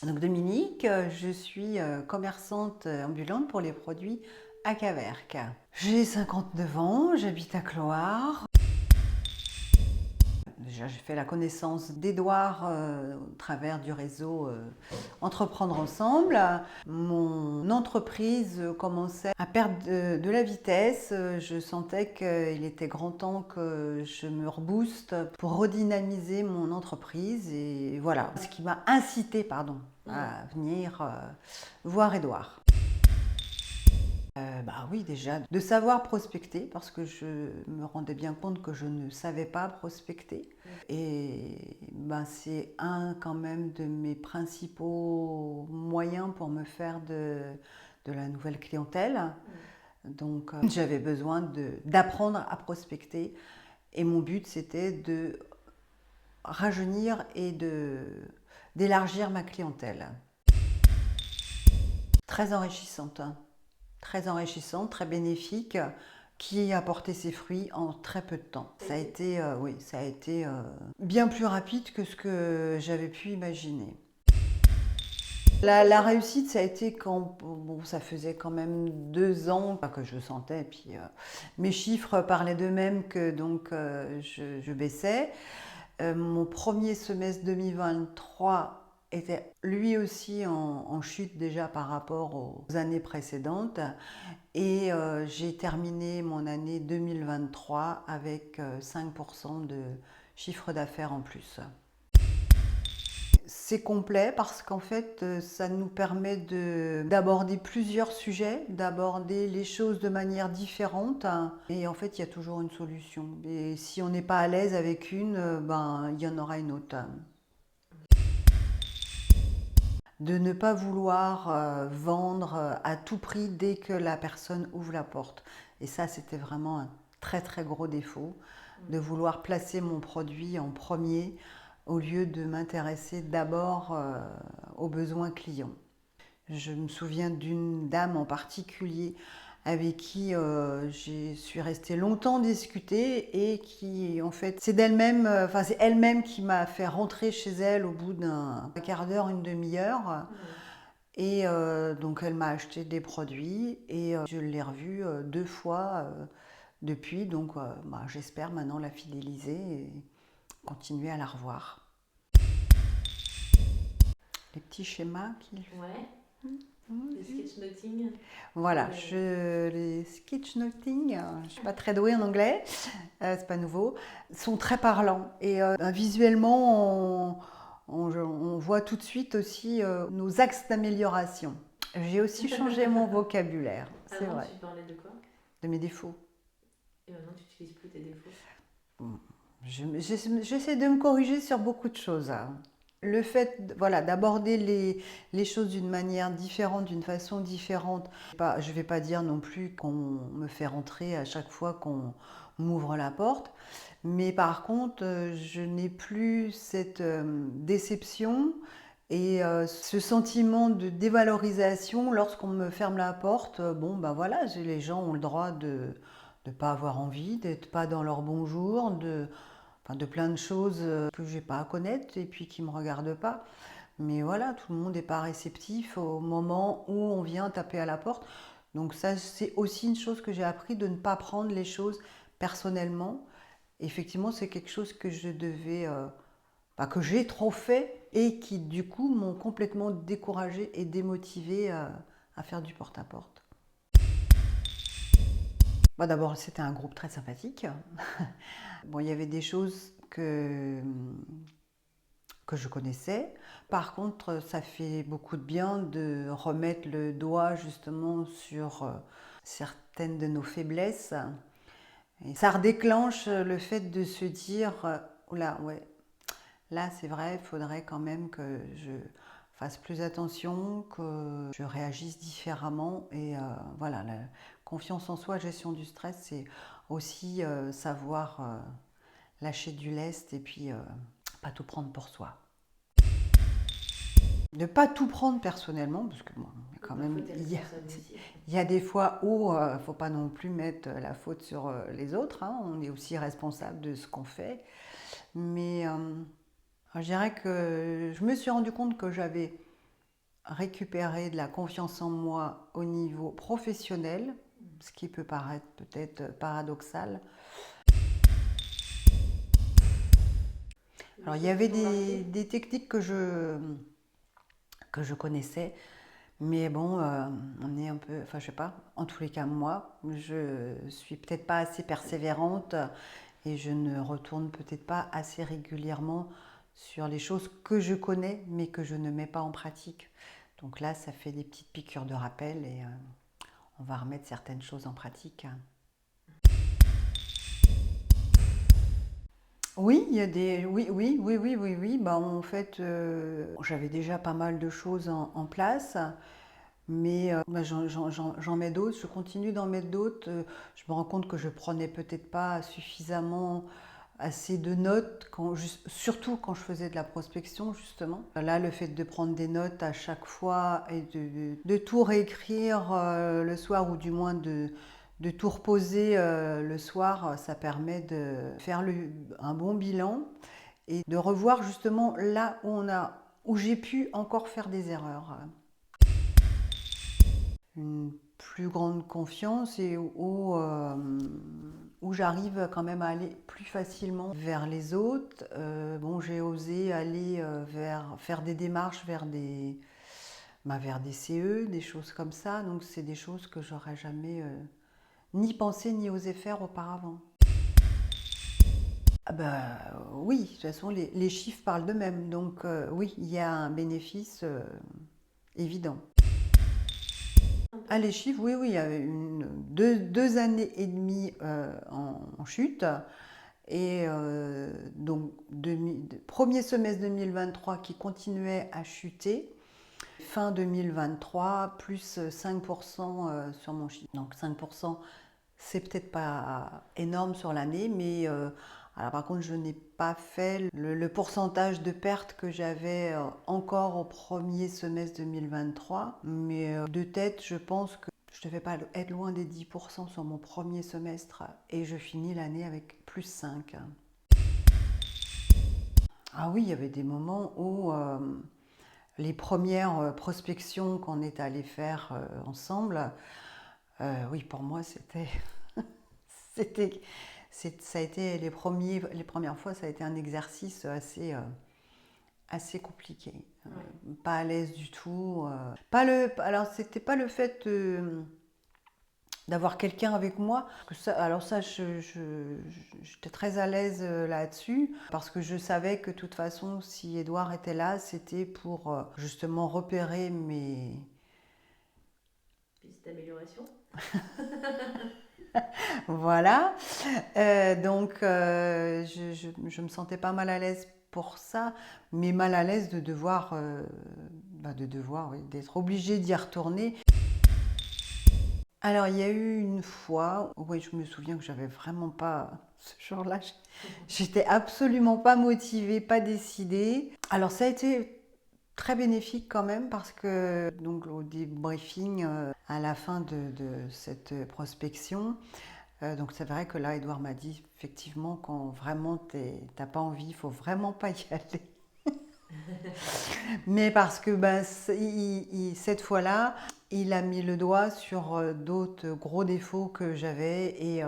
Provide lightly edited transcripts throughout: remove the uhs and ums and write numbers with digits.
Donc Dominique, je suis commerçante ambulante pour les produits Acaverc. J'ai 59 ans, j'habite à Cloire. Déjà, j'ai fait la connaissance d'Édouard au travers du réseau Entreprendre Ensemble. Mon entreprise commençait à perdre de la vitesse. Je sentais qu'il était grand temps que je me rebooste pour redynamiser mon entreprise. Et voilà, ce qui m'a incité, pardon, à venir voir Édouard. Bah oui, déjà, de savoir prospecter, parce que je me rendais bien compte que je ne savais pas prospecter. Et ben, c'est un quand même de mes principaux moyens pour me faire de la nouvelle clientèle. Donc j'avais besoin d'apprendre à prospecter. Et mon but, c'était de rajeunir et d'élargir ma clientèle. Très enrichissante, hein. Très enrichissante, très bénéfique, qui a porté ses fruits en très peu de temps. Ça a été, oui, ça a été bien plus rapide que ce que j'avais pu imaginer. La réussite, ça a été quand, bon, ça faisait quand même 2 ans que je sentais, puis mes chiffres parlaient d'eux-mêmes que donc je baissais. Mon premier semestre 2023 était lui aussi en chute déjà par rapport aux années précédentes. Et j'ai terminé mon année 2023 avec 5% de chiffre d'affaires en plus. C'est complet parce qu'en fait, ça nous permet d'aborder plusieurs sujets, d'aborder les choses de manière différente. Et en fait, il y a toujours une solution. Et si on n'est pas à l'aise avec une, ben, il y en aura une autre. De ne pas vouloir vendre à tout prix dès que la personne ouvre la porte. Et ça, c'était vraiment un très très gros défaut, de vouloir placer mon produit en premier au lieu de m'intéresser d'abord aux besoins clients. Je me souviens d'une dame en particulier avec qui je suis restée longtemps discuter et qui, en fait, c'est d'elle-même, enfin, c'est elle-même qui m'a fait rentrer chez elle au bout d'un quart d'heure, une demi-heure. Et donc, elle m'a acheté des produits et je l'ai revue 2 fois depuis. Donc, bah, j'espère maintenant la fidéliser et continuer à la revoir. Les petits schémas qu'il Ouais, le sketchnoting. Voilà, les sketchnoting, je ne suis pas très douée en anglais, c'est pas nouveau, sont très parlants. Et visuellement, on voit tout de suite aussi nos axes d'amélioration. J'ai aussi changé mon vocabulaire, c'est Avant, vrai, tu parlais de quoi? de mes défauts. Et maintenant, tu n'utilises plus tes défauts. J'essaie de me corriger sur beaucoup de choses, hein. Le fait, voilà, d'aborder les choses d'une manière différente, d'une façon différente. Je ne vais pas dire non plus qu'on me fait rentrer à chaque fois qu'on m'ouvre la porte, mais par contre, je n'ai plus cette déception et ce sentiment de dévalorisation lorsqu'on me ferme la porte. Bon, ben voilà, les gens ont le droit de ne pas avoir envie, d'être pas dans leur bonjour, enfin, de plein de choses que j'ai pas à connaître et puis qui me regardent pas. Mais voilà, tout le monde n'est pas réceptif au moment où on vient taper à la porte. Donc ça, c'est aussi une chose que j'ai appris, de ne pas prendre les choses personnellement. Effectivement, c'est quelque chose que je devais, que j'ai trop fait et qui du coup m'ont complètement découragée et démotivée à faire du porte-à-porte. Bon, d'abord, c'était un groupe très sympathique. Bon, il y avait des choses que je connaissais. Par contre, ça fait beaucoup de bien de remettre le doigt justement sur certaines de nos faiblesses. Et ça redéclenche le fait de se dire, oula, ouais, là c'est vrai, il faudrait quand même que je fasse plus attention, que je réagisse différemment. Et voilà, la confiance en soi, gestion du stress, c'est aussi savoir lâcher du lest et puis pas tout prendre pour soi. Ne pas tout prendre personnellement, parce que bon, quand même, Parfois, t'es responsable aussi. il y a des fois où il ne faut pas non plus mettre la faute sur les autres, hein. On est aussi responsable de ce qu'on fait. Mais je dirais que je me suis rendu compte que j'avais récupérer de la confiance en moi au niveau professionnel, ce qui peut paraître peut-être paradoxal. Alors, il y avait des techniques que je connaissais, mais bon, on est un peu, enfin, je sais pas, en tous les cas, moi, je suis peut-être pas assez persévérante et je ne retourne peut-être pas assez régulièrement sur les choses que je connais, mais que je ne mets pas en pratique. Donc là, ça fait des petites piqûres de rappel et on va remettre certaines choses en pratique. Oui, il y a des. Oui, oui, oui, oui, oui, oui. Bah, en fait, j'avais déjà pas mal de choses en place, mais bah, j'en mets d'autres. Je continue d'en mettre d'autres. Je me rends compte que je prenais peut-être pas suffisamment assez de notes, surtout quand je faisais de la prospection, justement. Là, le fait de prendre des notes à chaque fois et de tout réécrire le soir, ou du moins de tout reposer le soir, ça permet de faire un bon bilan et de revoir justement là où j'ai pu encore faire des erreurs. Une plus grande confiance et où j'arrive quand même à aller plus facilement vers les autres. Bon, j'ai osé aller faire des démarches vers des CE, des choses comme ça. Donc c'est des choses que j'aurais jamais ni pensé ni osé faire auparavant. Ah bah, oui, de toute façon les chiffres parlent d'eux-mêmes. Donc oui, il y a un bénéfice évident. Ah, les chiffres, oui, oui, il y a deux années et demie en chute. Et donc, premier semestre 2023 qui continuait à chuter. Fin 2023, plus 5% sur mon chiffre. Donc 5%, c'est peut-être pas énorme sur l'année, mais alors par contre, je n'ai pas fait le pourcentage de pertes que j'avais encore au premier semestre 2023. Mais de tête, je pense que je ne devais pas être loin des 10% sur mon premier semestre et je finis l'année avec plus 5. Ah oui, il y avait des moments où les premières prospections qu'on est allé faire ensemble, oui, pour moi, c'était, ça a été les premières fois, ça a été un exercice assez compliqué. Ouais. Pas à l'aise du tout. Alors, c'était pas le fait d'avoir quelqu'un avec moi. Alors ça, j'étais très à l'aise là-dessus, parce que je savais que de toute façon, si Edouard était là, c'était pour justement repérer mes... Petite amélioration. Voilà. Donc, je me sentais pas mal à l'aise pour ça, mais mal à l'aise de devoir, oui, d'être obligée d'y retourner. Alors, il y a eu une fois, oui, je me souviens que j'avais vraiment pas, ce jour-là, j'étais absolument pas motivée, pas décidée. Alors, ça a été très bénéfique quand même, parce que, donc, au débriefing, à la fin de cette prospection, donc c'est vrai que là, Edouard m'a dit, effectivement, quand vraiment t'as pas envie, il faut vraiment pas y aller. Mais parce que ben, cette fois-là, il a mis le doigt sur d'autres gros défauts que j'avais. Et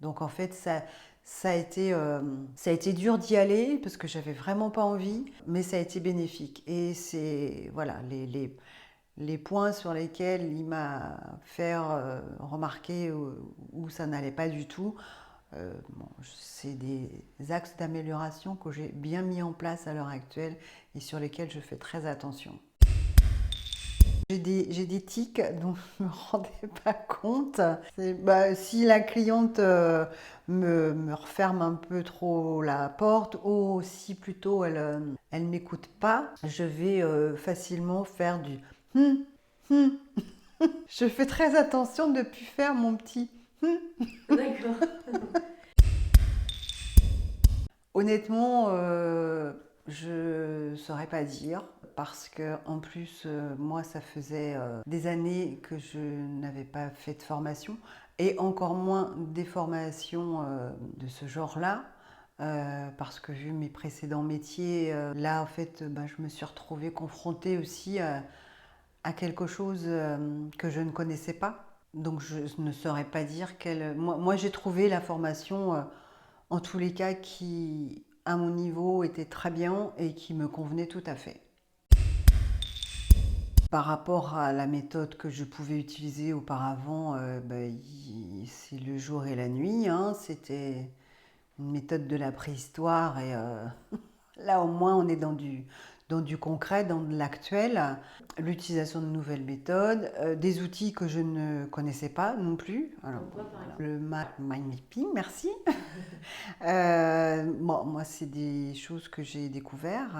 donc en fait, ça a été dur d'y aller parce que j'avais vraiment pas envie, mais ça a été bénéfique. Et c'est voilà, les points sur lesquels il m'a fait remarquer où ça n'allait pas du tout. Bon, c'est des axes d'amélioration que j'ai bien mis en place à l'heure actuelle et sur lesquels je fais très attention. J'ai des tics dont je ne me rendais pas compte. Bah, si la cliente me referme un peu trop la porte, ou si plutôt elle m'écoute pas, je vais facilement faire du hum, hum. Je fais très attention de ne plus faire mon petit hum. D'accord. Honnêtement, je ne saurais pas dire, parce que en plus, moi, ça faisait des années que je n'avais pas fait de formation, et encore moins des formations de ce genre-là. Parce que vu mes précédents métiers, là en fait, je me suis retrouvée confrontée aussi à quelque chose que je ne connaissais pas. Donc je ne saurais pas dire quelle... Moi j'ai trouvé la formation, en tous les cas, qui, à mon niveau, était très bien et qui me convenait tout à fait. Par rapport à la méthode que je pouvais utiliser auparavant, c'est le jour et la nuit, hein. C'était une méthode de la préhistoire et là au moins on est dans du concret, dans de l'actuel. L'utilisation de nouvelles méthodes, des outils que je ne connaissais pas non plus. Alors, Comme quoi, par exemple? le mind mapping, merci. Bon, moi c'est des choses que j'ai découvertes.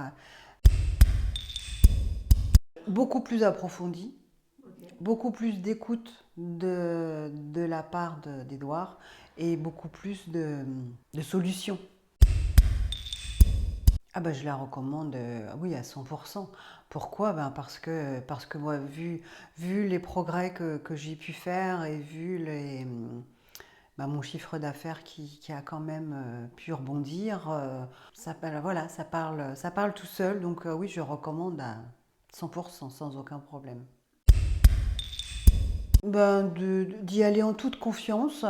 Beaucoup plus approfondies. Ok. Beaucoup plus d'écoute de la part d'Edouard et beaucoup plus de solutions. Ah ben, je la recommande, oui, à 100%. Pourquoi? Ben parce que moi, vu les progrès que j'ai pu faire et vu mon chiffre d'affaires qui a quand même pu rebondir, voilà, ça parle tout seul. Donc oui, je recommande à 100%, sans aucun problème. Ben, d'y aller en toute confiance.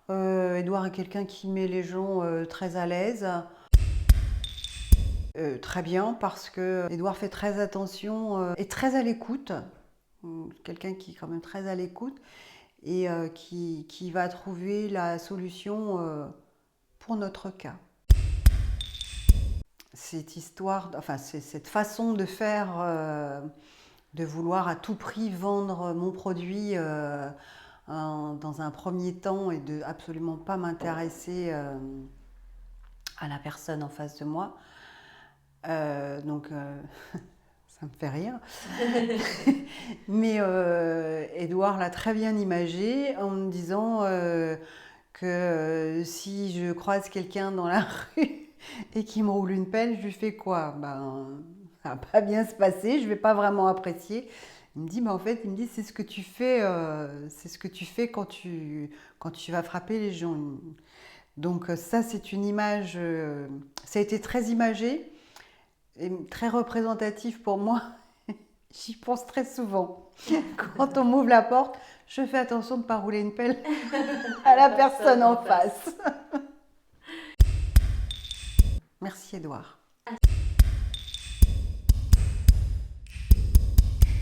Édouard est quelqu'un qui met les gens très à l'aise. Très bien, parce que Édouard fait très attention et très à l'écoute. Quelqu'un qui est quand même très à l'écoute et qui va trouver la solution pour notre cas. Cette histoire, enfin, c'est cette façon de faire, de vouloir à tout prix vendre mon produit dans un premier temps et de absolument pas m'intéresser à la personne en face de moi. Donc ça me fait rire. Mais Édouard l'a très bien imagé en me disant que si je croise quelqu'un dans la rue et qui me roule une pelle, je lui fais quoi? Ben, ça va pas bien se passer, je vais pas vraiment apprécier. Il me dit, en fait, il me dit, c'est ce que tu fais, quand tu vas frapper les gens. Donc ça, c'est une image, ça a été très imagé et très représentatif pour moi. J'y pense très souvent. Quand on m'ouvre la porte, je fais attention de ne pas rouler une pelle à la personne en face. Merci Édouard.